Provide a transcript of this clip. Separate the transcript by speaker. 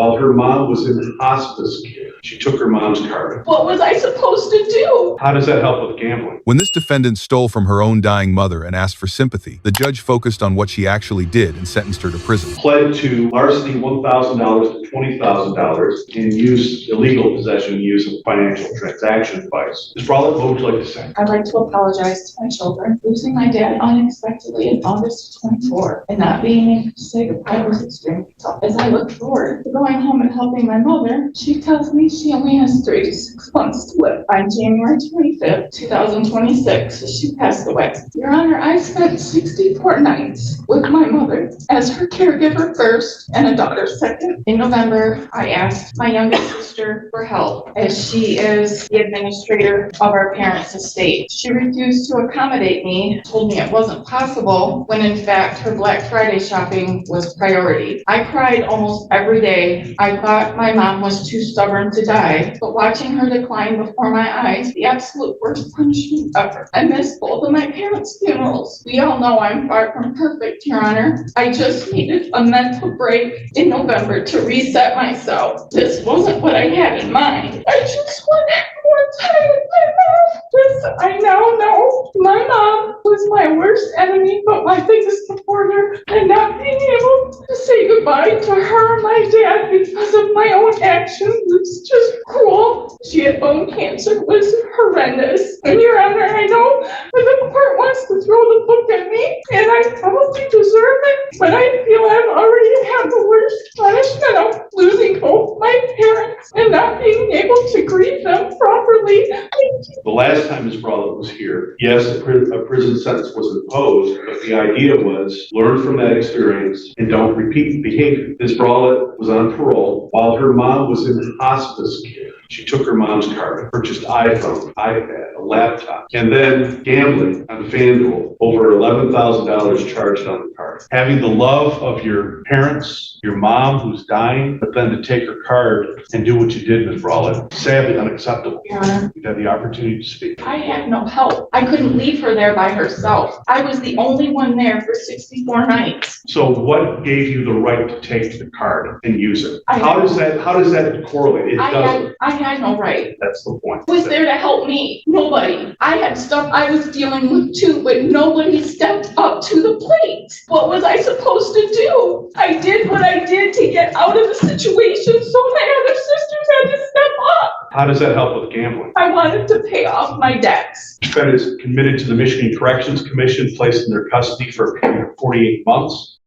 Speaker 1: while her mom was in hospice care. She took her mom's card.
Speaker 2: What was I supposed to do?
Speaker 1: How does that help with gambling?
Speaker 3: When this defendant stole from her own dying mother and asked for sympathy, the judge focused on what she actually did and sentenced her to prison.
Speaker 1: Pled to larceny $1,000 to $20,000 and illegal possession and use of financial transaction advice. Ms. Brawlett, what would you like to say?
Speaker 2: I'd like to apologize to my children. Losing my dad unexpectedly in August of 24 and not being able to say goodbye was extremely tough. As I look forward to going home and helping my mother, she tells me she only has 3 to 6 months to live. On January 25th, 2026, she passed away. Your Honor, I spent 64 nights with my mother as her caregiver first and a daughter second. In November, I asked my youngest sister for help as she is the administrator of our parents' estate. She refused to accommodate me, told me it wasn't possible when in fact her Black Friday shopping was priority. I cried almost every day. I thought my mom was too stubborn to die, but watching her decline before my eyes, the absolute worst punishment ever. I missed both of my parents' funerals. We all know I'm far from perfect, Your Honor. I just needed a mental break in November to reset myself. This wasn't what I had in mind. I just want more time with my mom. I now know my mom was my worst enemy, but my biggest supporter, and not being able to say goodbye to her and my dad because of my own actions is just cruel. She had bone cancer, was horrendous. And Your Honor, I know that the court wants to throw the book at me, and I probably deserve it, but I feel I've already had the worst punishment of losing both my parents and not being able to grieve them properly.
Speaker 1: The last time Ms. Brawlett was here, yes, a prison sentence was imposed, but the idea was learn from that experience and don't repeat behavior. Ms. Brawlett was on parole while her mom was in hospice care. She took her mom's card, purchased iPhone, iPad, a laptop, and then gambling on FanDuel, over $11,000 charged on the card. Having the love of your parents, your mom who's dying, but then to take her card and do what you did, Ms. Brawlett, sadly unacceptable.
Speaker 2: Your Honor,
Speaker 1: You've had the opportunity to speak.
Speaker 2: I had no help. I couldn't leave her there by herself. I was the only one there for 64 nights.
Speaker 1: So what gave you the right to take the card and use it?
Speaker 2: I
Speaker 1: How does that correlate? It doesn't.
Speaker 2: I had no right.
Speaker 1: That's the point.
Speaker 2: Who was there to help me? Nobody. I had stuff I was dealing with too, but nobody stepped up to the plate. What was I supposed to do? I did what I did to get out of the situation, so my other sisters had to step up.
Speaker 1: How does that help with gambling?
Speaker 2: I wanted to pay off my debts.
Speaker 1: Defendant is committed to the Michigan Corrections Commission, placed in their custody for a period of 48 months.